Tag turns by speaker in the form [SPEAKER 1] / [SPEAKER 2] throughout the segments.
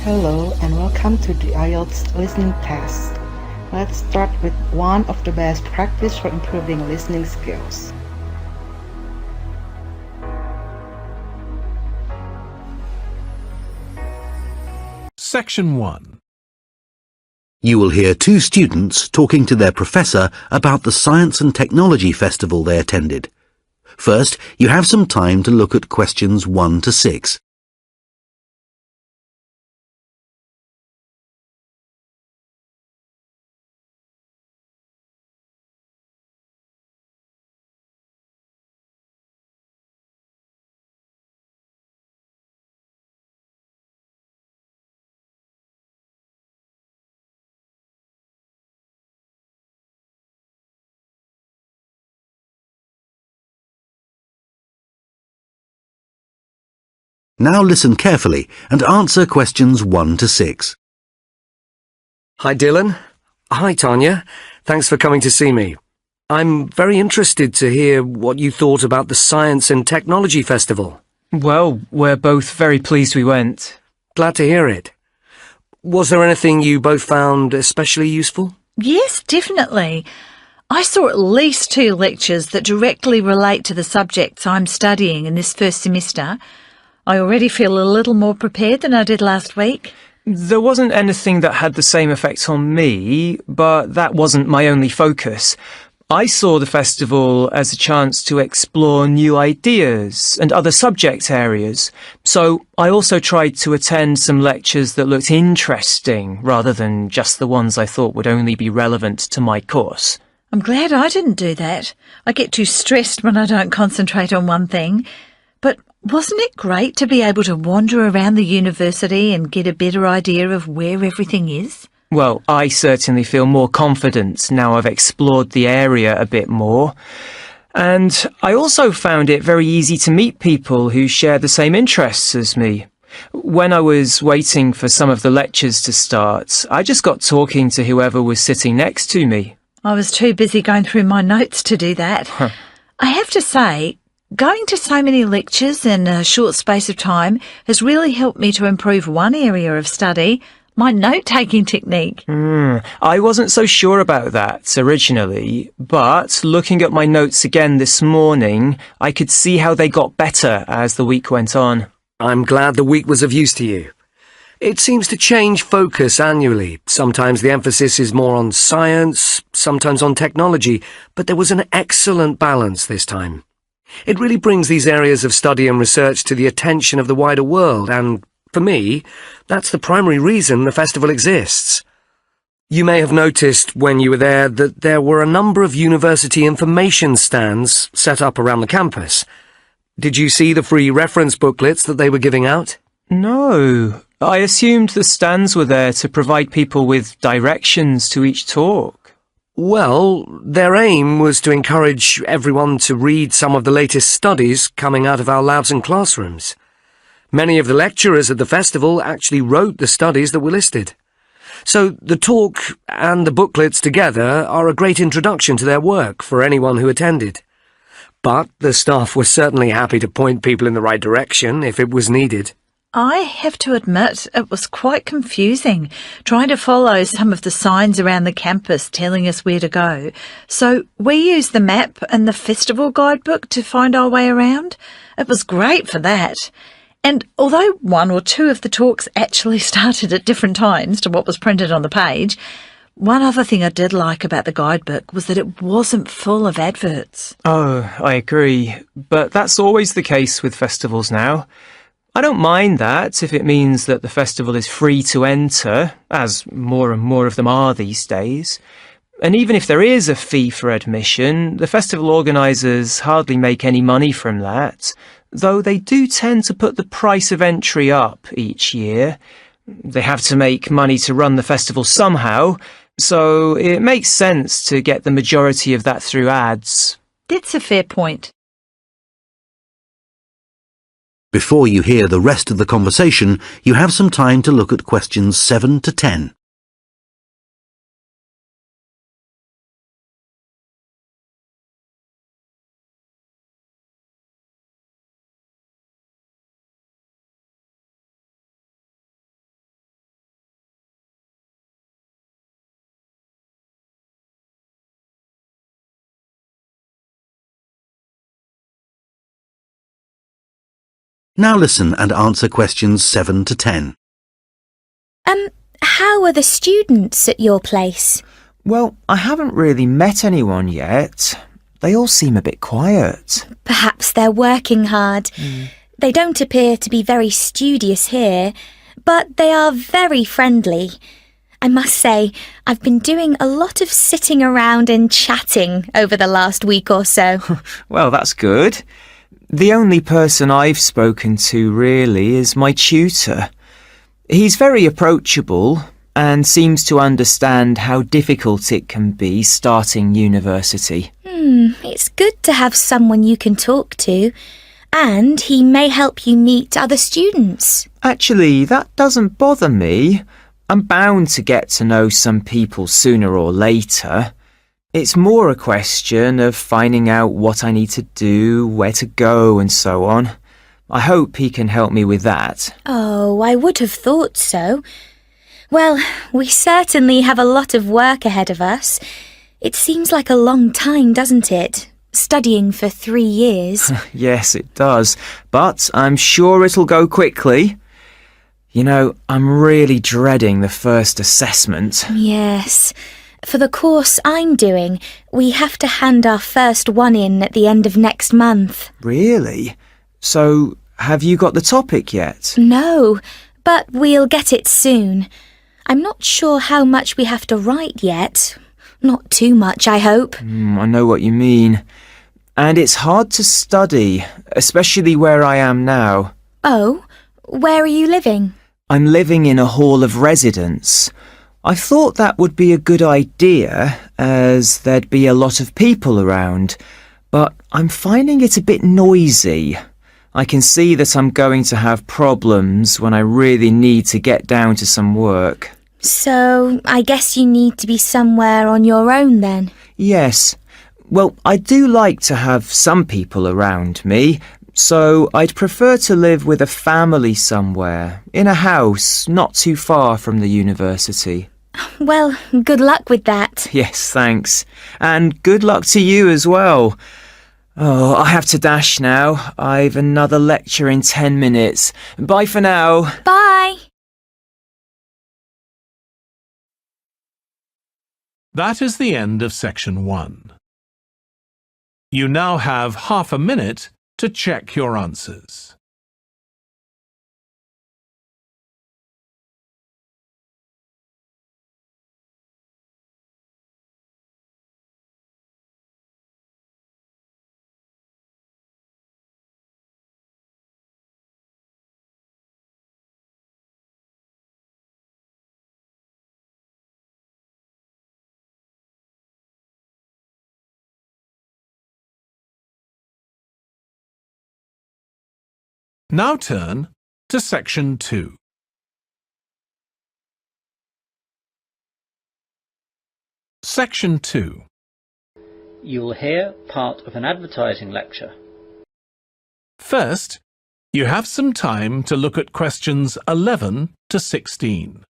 [SPEAKER 1] Hello and welcome to the Ielts listening test. Let's start with one of the best practice for improving listening skills.
[SPEAKER 2] Section 1.
[SPEAKER 3] You will hear two students talking to their professor about the Science and Technology Festival they attended. First, you have some time to look at questions 1 to 6. Now listen carefully and answer questions 1 to 6.
[SPEAKER 4] Hi, Dylan. Hi, Tanya. Thanks for coming to see me. I'm very interested to hear what you thought about the Science and Technology Festival.
[SPEAKER 5] Well, we're both very pleased we went.
[SPEAKER 4] Glad to hear it. Was there anything you both found especially useful?
[SPEAKER 6] Yes, definitely. I saw at least 2 lectures that directly relate to the subjects I'm studying in this first semester. I already feel a little more prepared than I did last week.
[SPEAKER 5] There wasn't anything that had the same effect on me, but that wasn't my only focus. I saw the festival as a chance to explore new ideas and other subject areas, so I also tried to attend some lectures that looked interesting rather than just the ones I thought would only be relevant to my course.
[SPEAKER 6] I'm glad I didn't do that. I get too stressed when I don't concentrate on one thing. But wasn't it great to be able to wander around the university and get a better idea of where everything is?
[SPEAKER 5] Well, I certainly feel more confident now I've explored the area a bit more. And I also found it very easy to meet people who share the same interests as me. When I was waiting for some of the lectures to start, I just got talking to whoever was sitting next to me.
[SPEAKER 6] I was too busy going through my notes to do that. I have to say, going to so many lectures in a short space of time has really helped me to improve one area of study, my note-taking technique.
[SPEAKER 5] I wasn't so sure about that originally, but looking at my notes again this morning, I could see how they got better as the week went on.
[SPEAKER 4] I'm glad the week was of use to you. It seems to change focus annually. Sometimes the emphasis is more on science, sometimes on technology, but there was an excellent balance this time. It really brings these areas of study and research to the attention of the wider world, and for me, that's the primary reason the festival exists. You may have noticed when you were there that there were a number of university information stands set up around the campus. Did you see the free reference booklets that they were giving out?
[SPEAKER 5] No, I assumed the stands were there to provide people with directions to each talk.
[SPEAKER 4] Well, their aim was to encourage everyone to read some of the latest studies coming out of our labs and classrooms. Many of the lecturers at the festival actually wrote the studies that were listed. So the talk and the booklets together are a great introduction to their work for anyone who attended. But the staff were certainly happy to point people in the right direction if it was needed.
[SPEAKER 6] I have to admit it was quite confusing trying to follow some of the signs around the campus telling us where to go. So we used the map and the festival guidebook to find our way around. It was great for that. And although 1 or 2 of the talks actually started at different times to what was printed on the page, one other thing I did like about the guidebook was that it wasn't full of adverts.
[SPEAKER 5] Oh, I agree. But that's always the case with festivals now. I don't mind that if it means that the festival is free to enter, as more and more of them are these days. And even if there is a fee for admission, the festival organisers hardly make any money from that, though they do tend to put the price of entry up each year. They have to make money to run the festival somehow, so it makes sense to get the majority of that through ads.
[SPEAKER 6] That's a fair point.
[SPEAKER 3] Before you hear the rest of the conversation, you have some time to look at questions 7 to 10. Now listen and answer questions 7 to 10.
[SPEAKER 7] How are the students at your place?
[SPEAKER 8] Well, I haven't really met anyone yet. They all seem a bit quiet.
[SPEAKER 7] Perhaps they're working hard. They don't appear to be very studious here, but they are very friendly. I must say, I've been doing a lot of sitting around and chatting over the last week or so.
[SPEAKER 8] Well, that's good. The only person I've spoken to really is my tutor. He's very approachable and seems to understand how difficult it can be starting university.
[SPEAKER 7] It's good to have someone you can talk to, and he may help you meet other students.
[SPEAKER 8] Actually, that doesn't bother me. I'm bound to get to know some people sooner or later. It's more a question of finding out what I need to do, where to go and so on. I hope he can help me with that.
[SPEAKER 7] Oh, I would have thought so. Well, we certainly have a lot of work ahead of us. It seems like a long time, doesn't it? Studying for 3 years.
[SPEAKER 8] Yes, it does. But I'm sure it'll go quickly. You know, I'm really dreading the first assessment.
[SPEAKER 7] Yes. For the course I'm doing, we have to hand our first one in at the end of next month.
[SPEAKER 8] Really? So, have you got the topic yet?
[SPEAKER 7] No, but we'll get it soon. I'm not sure how much we have to write yet. Not too much, I hope.
[SPEAKER 8] I know what you mean. And it's hard to study, especially where I am now.
[SPEAKER 7] Oh, where are you living?
[SPEAKER 8] I'm living in a hall of residence. I thought that would be a good idea, as there'd be a lot of people around, but I'm finding it a bit noisy. I can see that I'm going to have problems when I really need to get down to some work.
[SPEAKER 7] So, I guess you need to be somewhere on your own then?
[SPEAKER 8] Yes. Well, I do like to have some people around me, so I'd prefer to live with a family somewhere, in a house not too far from the university.
[SPEAKER 7] Well, good luck with that.
[SPEAKER 8] Yes, thanks. And good luck to you as well. Oh, I have to dash now. I've another lecture in 10 minutes. Bye for now.
[SPEAKER 7] Bye!
[SPEAKER 2] That is the end of section 1. You now have half a minute to check your answers. Now turn to section 2. Section 2.
[SPEAKER 9] You will hear part of an advertising lecture.
[SPEAKER 2] First, you have some time to look at questions 11 to 16.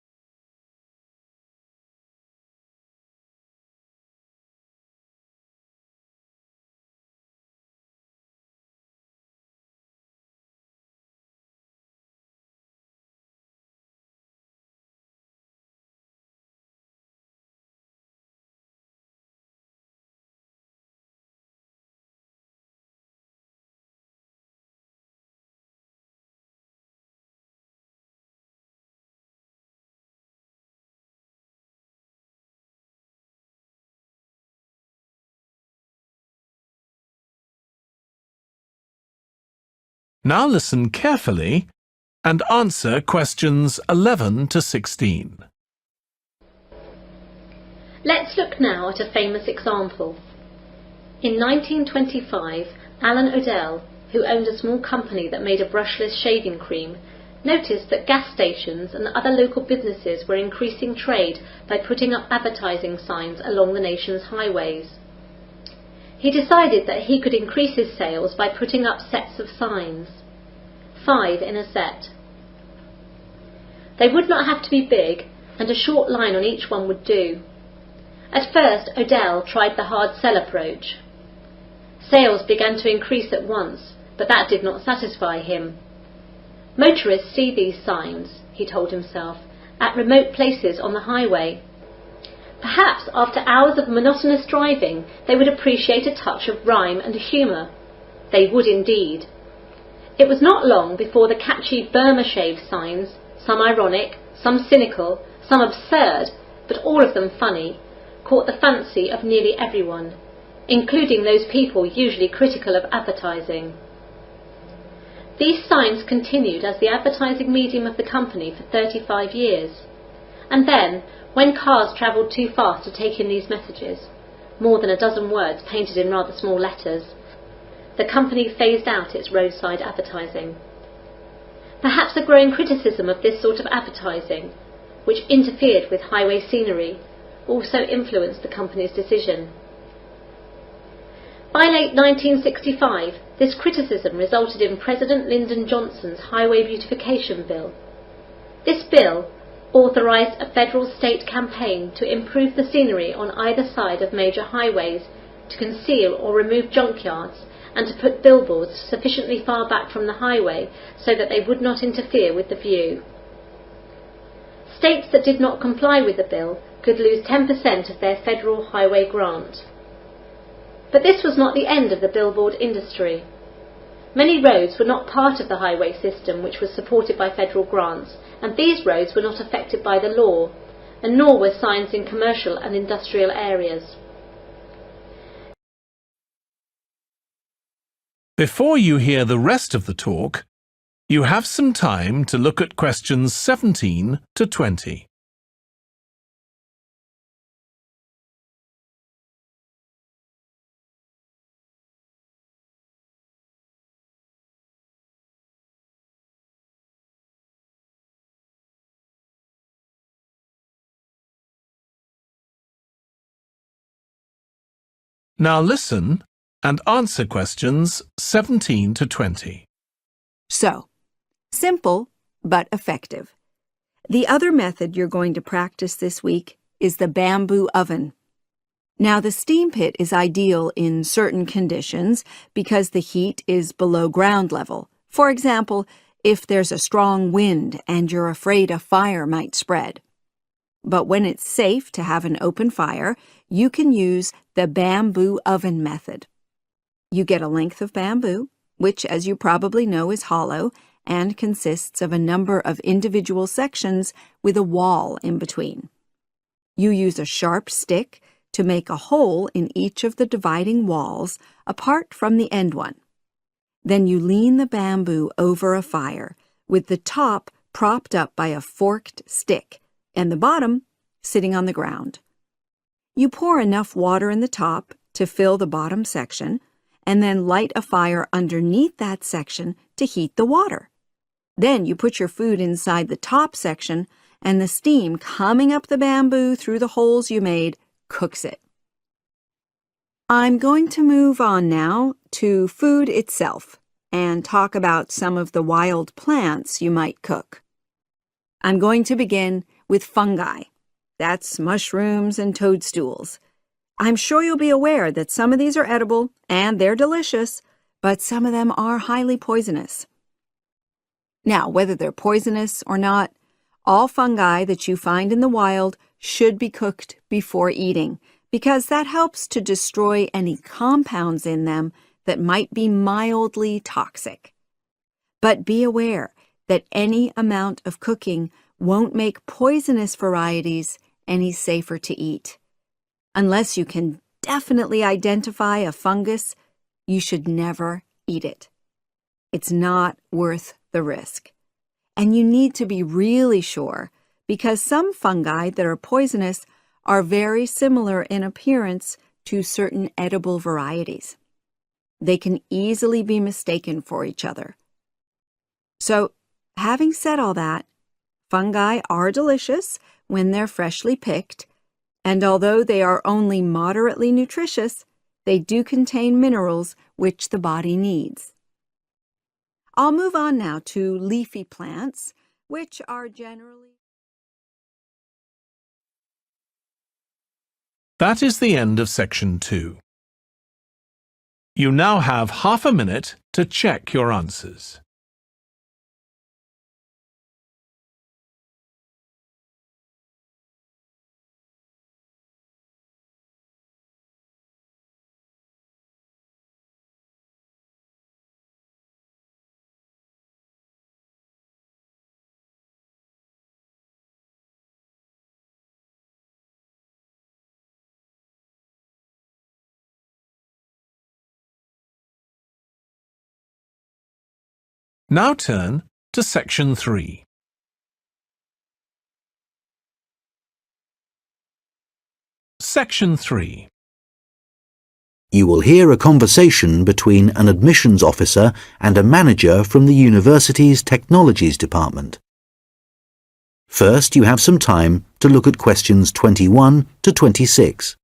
[SPEAKER 2] Now listen carefully and answer questions 11 to 16.
[SPEAKER 10] Let's look now at a famous example. In 1925, Alan Odell, who owned a small company that made a brushless shaving cream, noticed that gas stations and other local businesses were increasing trade by putting up advertising signs along the nation's highways. He decided that he could increase his sales by putting up sets of signs, 5 in a set. They would not have to be big, and a short line on each one would do. At first, Odell tried the hard sell approach. Sales began to increase at once, but that did not satisfy him. Motorists see these signs, he told himself, at remote places on the highway. Perhaps after hours of monotonous driving they would appreciate a touch of rhyme and humour. They would indeed. It was not long before the catchy Burma shave signs, some ironic, some cynical, some absurd, but all of them funny, caught the fancy of nearly everyone, including those people usually critical of advertising. These signs continued as the advertising medium of the company for 35 years. And then, when cars travelled too fast to take in these messages, more than a dozen words painted in rather small letters, the company phased out its roadside advertising. Perhaps a growing criticism of this sort of advertising, which interfered with highway scenery, also influenced the company's decision. By late 1965, this criticism resulted in President Lyndon Johnson's Highway Beautification Bill. This bill authorised a federal-state campaign to improve the scenery on either side of major highways, to conceal or remove junkyards, and to put billboards sufficiently far back from the highway so that they would not interfere with the view. States that did not comply with the bill could lose 10% of their federal highway grant. But this was not the end of the billboard industry. Many roads were not part of the highway system which was supported by federal grants, and these roads were not affected by the law, and nor were signs in commercial and industrial areas.
[SPEAKER 2] Before you hear the rest of the talk, you have some time to look at questions 17 to 20. Now listen and answer questions 17 to 20.
[SPEAKER 11] So, simple but effective. The other method you're going to practice this week is the bamboo oven. Now, the steam pit is ideal in certain conditions because the heat is below ground level. For example, if there's a strong wind and you're afraid a fire might spread. But when it's safe to have an open fire, you can use the bamboo oven method. You get a length of bamboo, which, as you probably know, is hollow and consists of a number of individual sections with a wall in between. You use a sharp stick to make a hole in each of the dividing walls apart from the end one. Then you lean the bamboo over a fire, with the top propped up by a forked stick and the bottom sitting on the ground. You pour enough water in the top to fill the bottom section, and then light a fire underneath that section to heat the water. Then you put your food inside the top section, and the steam coming up the bamboo through the holes you made cooks it. I'm going to move on now to food itself and talk about some of the wild plants you might cook. I'm going to begin with fungi. That's mushrooms and toadstools. I'm sure you'll be aware that some of these are edible and they're delicious, but some of them are highly poisonous. Now, whether they're poisonous or not, all fungi that you find in the wild should be cooked before eating, because that helps to destroy any compounds in them that might be mildly toxic. But be aware that any amount of cooking won't make poisonous varieties any safer to eat. Unless you can definitely identify a fungus, you should never eat it. It's not worth the risk. And you need to be really sure, because some fungi that are poisonous are very similar in appearance to certain edible varieties. They can easily be mistaken for each other. So, having said all that, fungi are delicious when they're freshly picked, and although they are only moderately nutritious, they do contain minerals which the body needs. I'll move on now to leafy plants, which are generally...
[SPEAKER 2] That is the end of section 2. You now have half a minute to check your answers. Now turn to Section 3. Section 3.
[SPEAKER 3] You will hear a conversation between an admissions officer and a manager from the university's technologies department. First, you have some time to look at questions 21 to 26.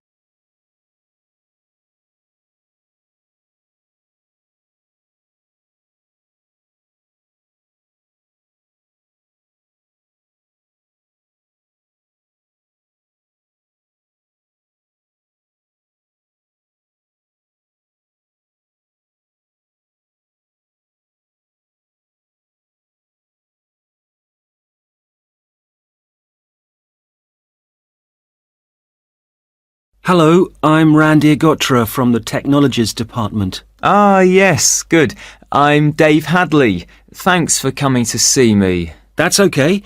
[SPEAKER 12] Hello, I'm Randy Agotra from the Technologies Department.
[SPEAKER 8] Ah, yes, good. I'm Dave Hadley. Thanks for coming to see me.
[SPEAKER 12] That's okay.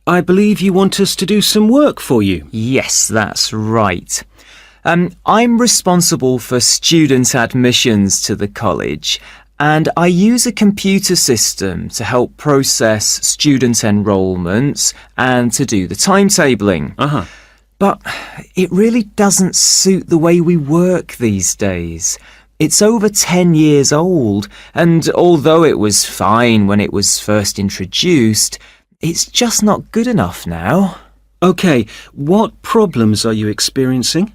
[SPEAKER 12] I believe you want us to do some work for you.
[SPEAKER 8] Yes, that's right. I'm responsible for student admissions to the college, and I use a computer system to help process student enrolments and to do the timetabling. But it really doesn't suit the way we work these days. It's over 10 years old, and although it was fine when it was first introduced, it's just not good enough now.
[SPEAKER 12] Okay, what problems are you experiencing?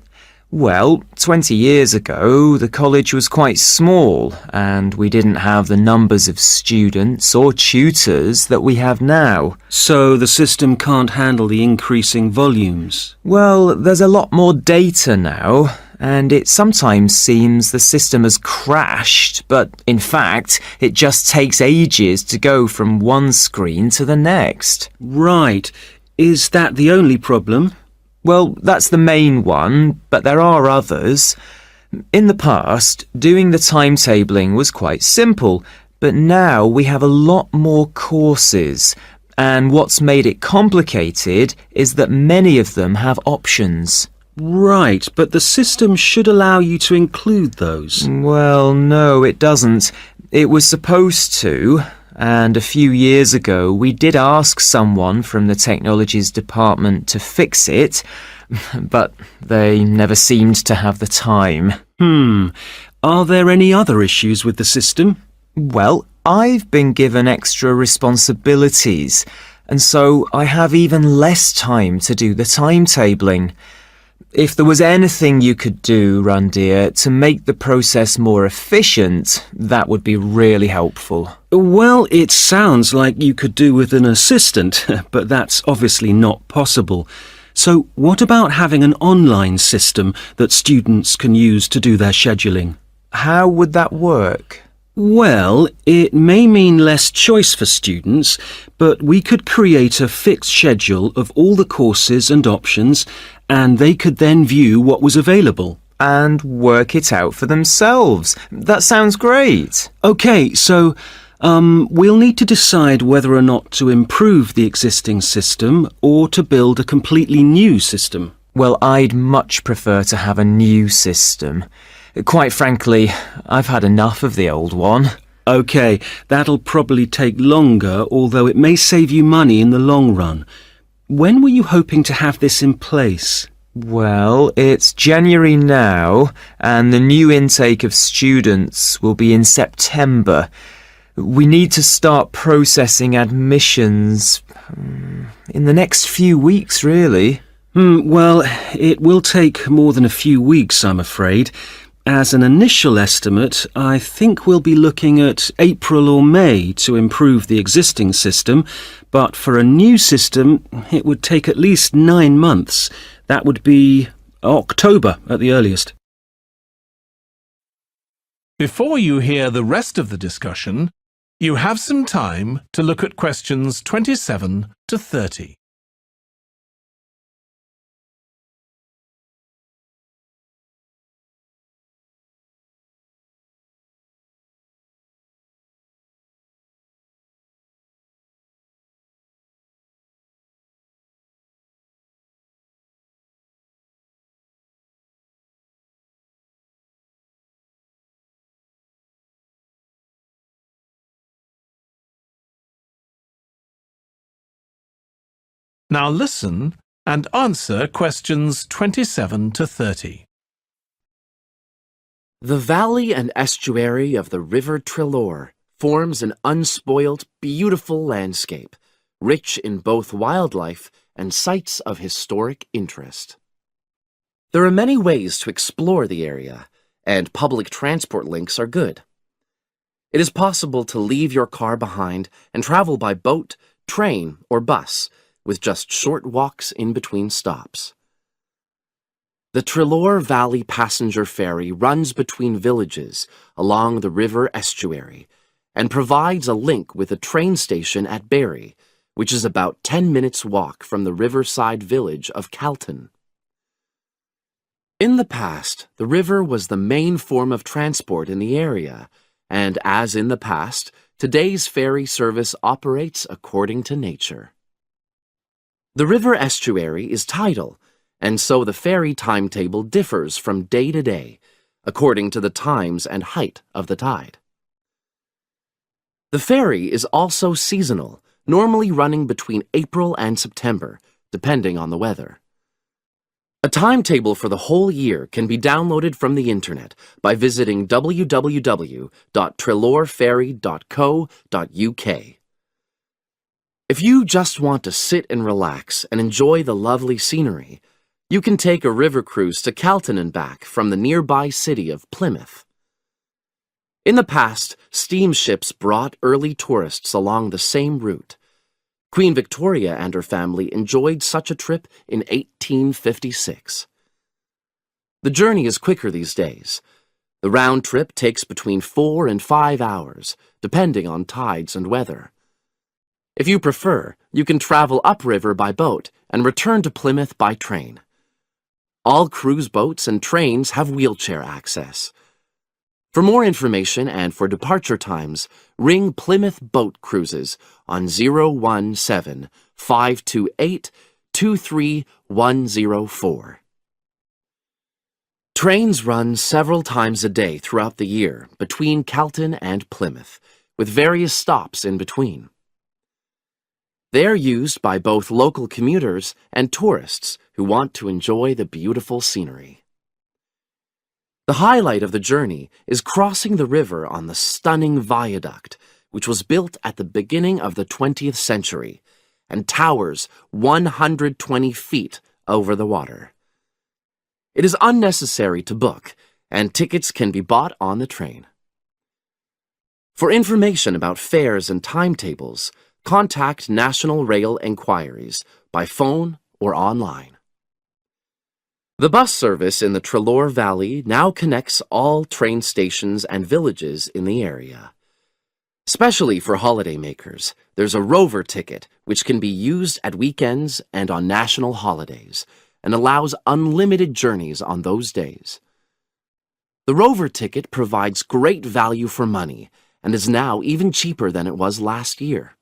[SPEAKER 8] Well, 20 years ago, the college was quite small, and we didn't have the numbers of students or tutors that we have now.
[SPEAKER 12] So the system can't handle the increasing volumes?
[SPEAKER 8] Well, there's a lot more data now, and it sometimes seems the system has crashed, but in fact, it just takes ages to go from one screen to the next.
[SPEAKER 12] Right. Is that the only problem?
[SPEAKER 8] Well, that's the main one, but there are others. In the past, doing the timetabling was quite simple, but now we have a lot more courses, and what's made it complicated is that many of them have options.
[SPEAKER 12] Right, but the system should allow you to include those.
[SPEAKER 8] Well, no, it doesn't. It was supposed to. And a few years ago, we did ask someone from the technologies department to fix it, but they never seemed to have the time.
[SPEAKER 12] Are there any other issues with the system?
[SPEAKER 8] Well, I've been given extra responsibilities, and so I have even less time to do the timetabling. If there was anything you could do, Randir, to make the process more efficient, that would be really helpful.
[SPEAKER 12] Well, it sounds like you could do with an assistant, but that's obviously not possible. So what about having an online system that students can use to do their scheduling?
[SPEAKER 8] How would that work?
[SPEAKER 12] Well, it may mean less choice for students, but we could create a fixed schedule of all the courses and options, and they could then view what was available.
[SPEAKER 8] And work it out for themselves. That sounds great.
[SPEAKER 12] Okay, so we'll need to decide whether or not to improve the existing system or to build a completely new system.
[SPEAKER 8] Well, I'd much prefer to have a new system. Quite frankly, I've had enough of the old one.
[SPEAKER 12] Okay, that'll probably take longer, although it may save you money in the long run. When were you hoping to have this in place?
[SPEAKER 8] Well, it's January now, and the new intake of students will be in September. We need to start processing admissions in the next few weeks, really.
[SPEAKER 12] Well, it will take more than a few weeks, I'm afraid. As an initial estimate, I think we'll be looking at April or May to improve the existing system, but for a new system, it would take at least 9 months. That would be October at the earliest.
[SPEAKER 2] Before you hear the rest of the discussion, you have some time to look at questions 27 to 30. Now listen and answer questions 27 to 30.
[SPEAKER 13] The valley and estuary of the River Trelor forms an unspoilt, beautiful landscape, rich in both wildlife and sites of historic interest. There are many ways to explore the area, and public transport links are good. It is possible to leave your car behind and travel by boat, train, or bus, with just short walks in between stops. The Trelor Valley Passenger Ferry runs between villages along the river estuary and provides a link with a train station at Barry, which is about 10 minutes' walk from the riverside village of Calton. In the past, the river was the main form of transport in the area, and as in the past, today's ferry service operates according to nature. The river estuary is tidal, and so the ferry timetable differs from day to day, according to the times and height of the tide. The ferry is also seasonal, normally running between April and September, depending on the weather. A timetable for the whole year can be downloaded from the internet by visiting www.trelorferry.co.uk. If you just want to sit and relax and enjoy the lovely scenery, you can take a river cruise to Calton and back from the nearby city of Plymouth. In the past, steamships brought early tourists along the same route. Queen Victoria and her family enjoyed such a trip in 1856. The journey is quicker these days. The round trip takes between 4 and 5 hours, depending on tides and weather. If you prefer, you can travel upriver by boat and return to Plymouth by train. All cruise boats and trains have wheelchair access. For more information and for departure times, ring Plymouth Boat Cruises on 017 528 23104. Trains run several times a day throughout the year between Calton and Plymouth, with various stops in between. They are used by both local commuters and tourists who want to enjoy the beautiful scenery. The highlight of the journey is crossing the river on the stunning viaduct, which was built at the beginning of the 20th century and towers 120 feet over the water. It is unnecessary to book, and tickets can be bought on the train. For information about fares and timetables, contact National Rail Enquiries by phone or online. The bus service in the Trelor Valley now connects all train stations and villages in the area. Especially for holidaymakers, there's a Rover ticket which can be used at weekends and on national holidays and allows unlimited journeys on those days. The Rover ticket provides great value for money and is now even cheaper than it was last year.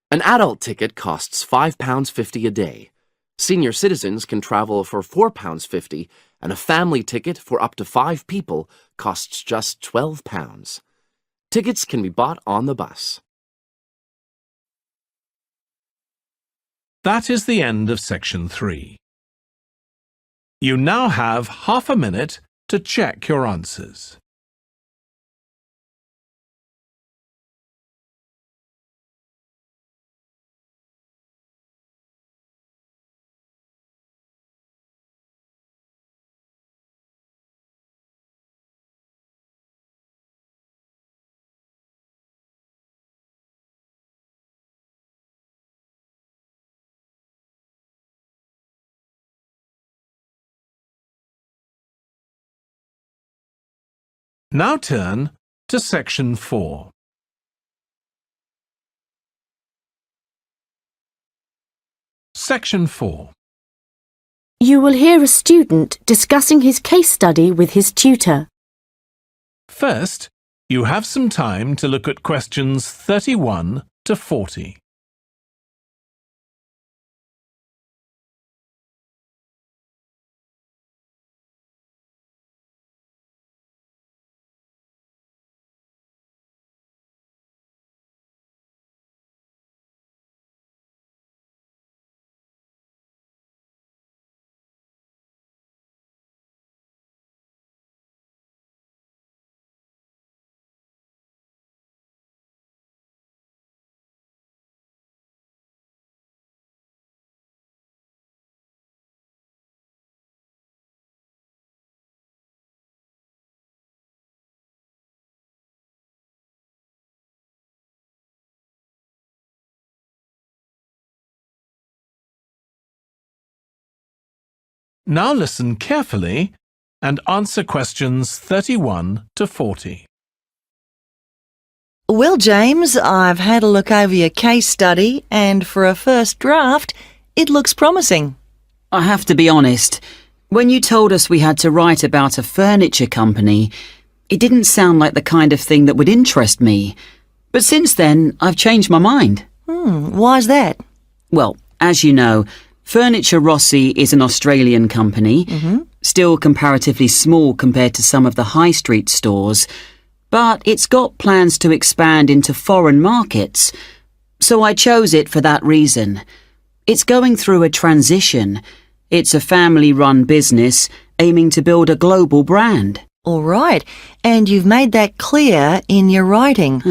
[SPEAKER 13] An adult ticket costs £5.50 a day. Senior citizens can travel for £4.50, and a family ticket for up to 5 people costs just £12. Tickets can be bought on the bus.
[SPEAKER 2] That is the end of section 3. You now have half a minute to check your answers. Now turn to section 4. Section 4.
[SPEAKER 14] You will hear a student discussing his case study with his tutor.
[SPEAKER 2] First, you have some time to look at questions 31 to 40. Now listen carefully and answer questions 31 to 40.
[SPEAKER 15] Well, James, I've had a look over your case study, and for a first draft, it looks promising.
[SPEAKER 16] I have to be honest. When you told us we had to write about a furniture company, it didn't sound like the kind of thing that would interest me. But since then, I've changed my mind.
[SPEAKER 15] Why's that?
[SPEAKER 16] Well, as you know, Furniture Rossi is an Australian company, still comparatively small compared to some of the high street stores, but it's got plans to expand into foreign markets. So I chose it for that reason. It's going through a transition. It's a family-run business aiming to build a global brand.
[SPEAKER 15] All right, and you've made that clear in your writing.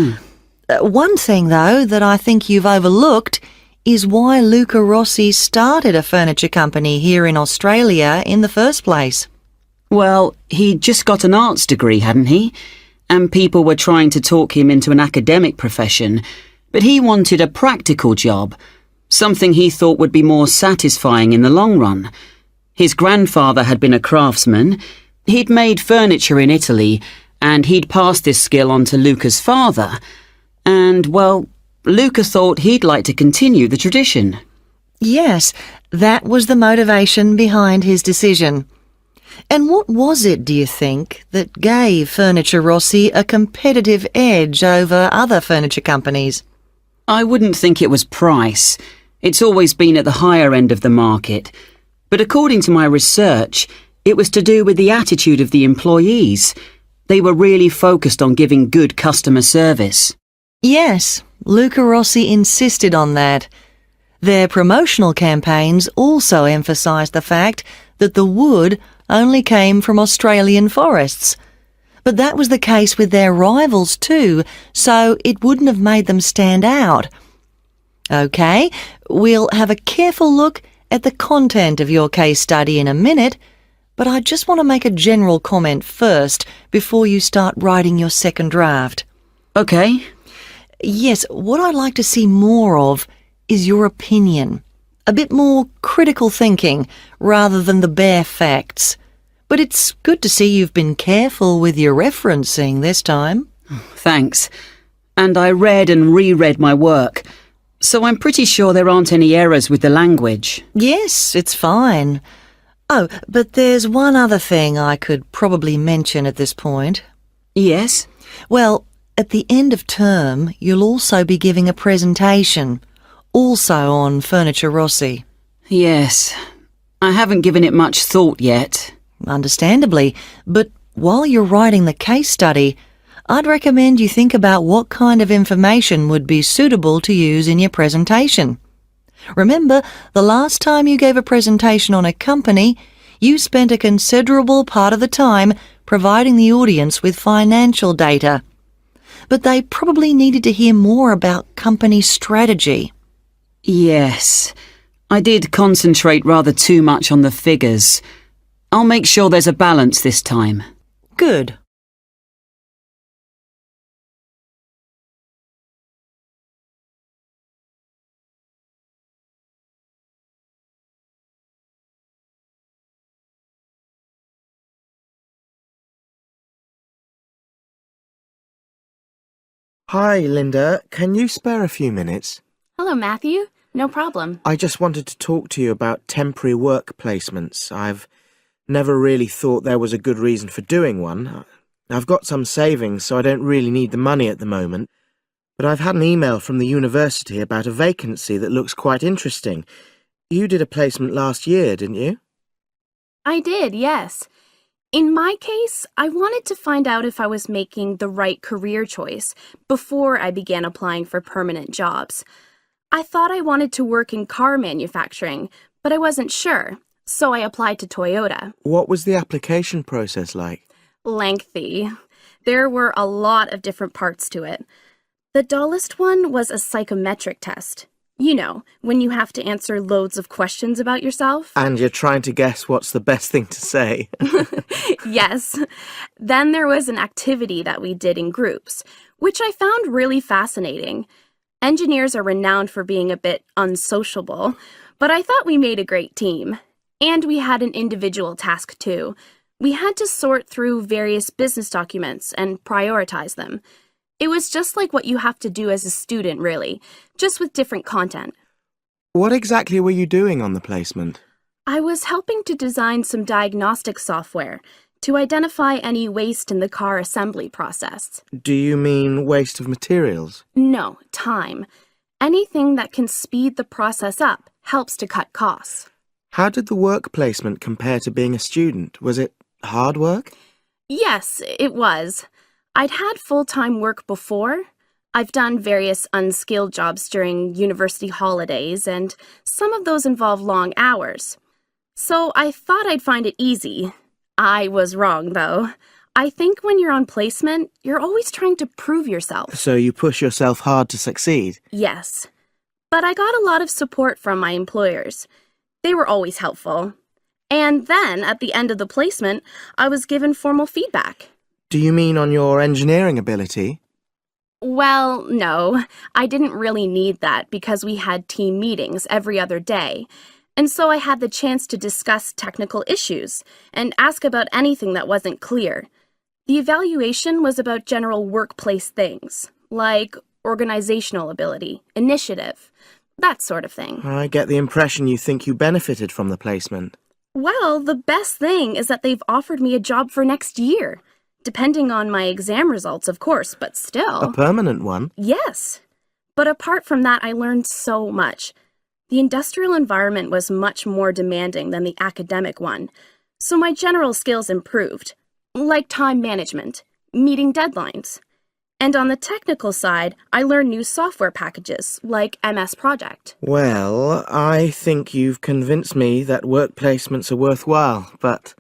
[SPEAKER 15] One thing, though, that I think you've overlooked is why Luca Rossi started a furniture company here in Australia in the first place.
[SPEAKER 16] Well, he'd just got an arts degree, hadn't he? And people were trying to talk him into an academic profession, but he wanted a practical job, something he thought would be more satisfying in the long run. His grandfather had been a craftsman, he'd made furniture in Italy, and he'd passed this skill on to Luca's father. And, well, Luca thought he'd like to continue the tradition.
[SPEAKER 15] Yes, that was the motivation behind his decision. And what was it, do you think, that gave Furniture Rossi a competitive edge over other furniture companies?
[SPEAKER 16] I wouldn't think it was price. It's always been at the higher end of the market. But according to my research, it was to do with the attitude of the employees. They were really focused on giving good customer service.
[SPEAKER 15] Yes, Luca Rossi insisted on that. Their promotional campaigns also emphasised the fact that the wood only came from Australian forests. But that was the case with their rivals too, so it wouldn't have made them stand out. OK, we'll have a careful look at the content of your case study in a minute, but I just want to make a general comment first before you start writing your second draft.
[SPEAKER 16] OK.
[SPEAKER 15] Yes, what I'd like to see more of is your opinion. A bit more critical thinking rather than the bare facts. But it's good to see you've been careful with your referencing this time.
[SPEAKER 16] Thanks. And I read and reread my work, so I'm pretty sure there aren't any errors with the language.
[SPEAKER 15] Yes, it's fine. Oh, but there's one other thing I could probably mention at this point.
[SPEAKER 16] Yes?
[SPEAKER 15] Well, at the end of term, you'll also be giving a presentation, also on Furniture Rossi.
[SPEAKER 16] Yes. I haven't given it much thought yet.
[SPEAKER 15] Understandably, but while you're writing the case study, I'd recommend you think about what kind of information would be suitable to use in your presentation. Remember, the last time you gave a presentation on a company, you spent a considerable part of the time providing the audience with financial data. But they probably needed to hear more about company strategy.
[SPEAKER 16] Yes, I did concentrate rather too much on the figures. I'll make sure there's a balance this time.
[SPEAKER 15] Good.
[SPEAKER 17] Hi, Linda. Can you spare a few minutes?
[SPEAKER 18] Hello, Matthew. No problem.
[SPEAKER 17] I just wanted to talk to you about temporary work placements. I've never really thought there was a good reason for doing one. I've got some savings, so I don't really need the money at the moment. But I've had an email from the university about a vacancy that looks quite interesting. You did a placement last year, didn't you?
[SPEAKER 18] I did, yes. In my case, I wanted to find out if I was making the right career choice before I began applying for permanent jobs. I thought I wanted to work in car manufacturing, but I wasn't sure, so I applied to Toyota.
[SPEAKER 17] What was the application process like?
[SPEAKER 18] Lengthy. There were a lot of different parts to it. The dullest one was a psychometric test. You know, when you have to answer loads of questions about yourself.
[SPEAKER 17] And you're trying to guess what's the best thing to say.
[SPEAKER 18] Yes. Then there was an activity that we did in groups, which I found really fascinating. Engineers are renowned for being a bit unsociable, but I thought we made a great team. And we had an individual task too. We had to sort through various business documents and prioritize them. It was just like what you have to do as a student, really, just with different content.
[SPEAKER 17] What exactly were you doing on the placement?
[SPEAKER 18] I was helping to design some diagnostic software to identify any waste in the car assembly process.
[SPEAKER 17] Do you mean waste of materials?
[SPEAKER 18] No, time. Anything that can speed the process up helps to cut costs.
[SPEAKER 17] How did the work placement compare to being a student? Was it hard work?
[SPEAKER 18] Yes, it was. I'd had full-time work before. I've done various unskilled jobs during university holidays, and some of those involve long hours. So I thought I'd find it easy. I was wrong, though. I think when you're on placement, you're always trying to prove yourself.
[SPEAKER 17] So you push yourself hard to succeed?
[SPEAKER 18] Yes. But I got a lot of support from my employers. They were always helpful. And then, at the end of the placement, I was given formal feedback.
[SPEAKER 17] Do you mean on your engineering ability?
[SPEAKER 18] Well, no. I didn't really need that because we had team meetings every other day. And so I had the chance to discuss technical issues and ask about anything that wasn't clear. The evaluation was about general workplace things, like organizational ability, initiative, that sort of thing.
[SPEAKER 17] I get the impression you think you benefited from the placement.
[SPEAKER 18] Well, the best thing is that they've offered me a job for next year. Depending on my exam results, of course, but still.
[SPEAKER 17] A permanent one?
[SPEAKER 18] Yes. But apart from that, I learned so much. The industrial environment was much more demanding than the academic one, so my general skills improved, like time management, meeting deadlines. And on the technical side, I learned new software packages, like MS Project.
[SPEAKER 17] Well, I think you've convinced me that work placements are worthwhile, but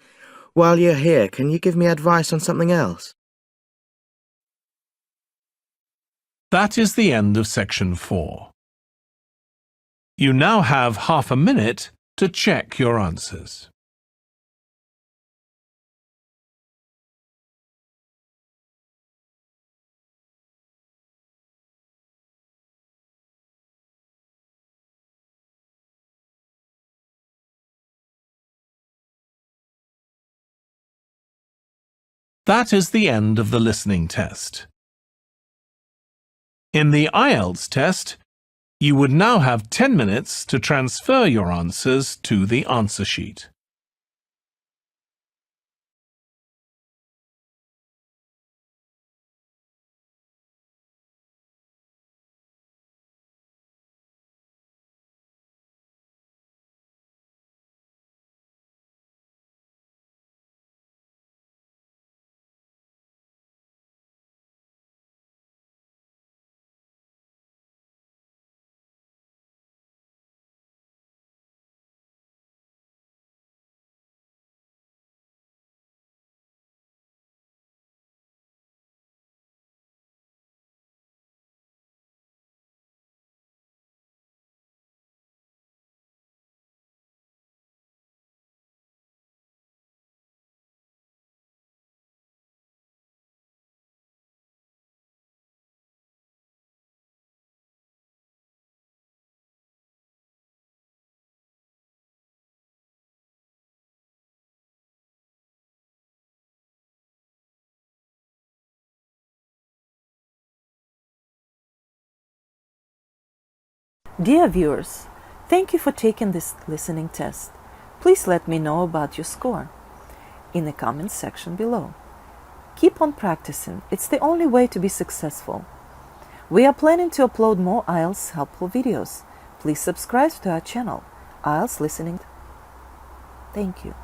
[SPEAKER 17] while you're here, can you give me advice on something else?
[SPEAKER 2] That is the end of section 4. You now have half a minute to check your answers. That is the end of the listening test. In the Ielts test, you would now have 10 minutes to transfer your answers to the answer sheet.
[SPEAKER 19] Dear viewers, thank you for taking this listening test. Please let me know about your score in the comments section below. Keep on practicing. It's the only way to be successful. We are planning to upload more IELTS helpful videos. Please subscribe to our channel, IELTS Listening. Thank you.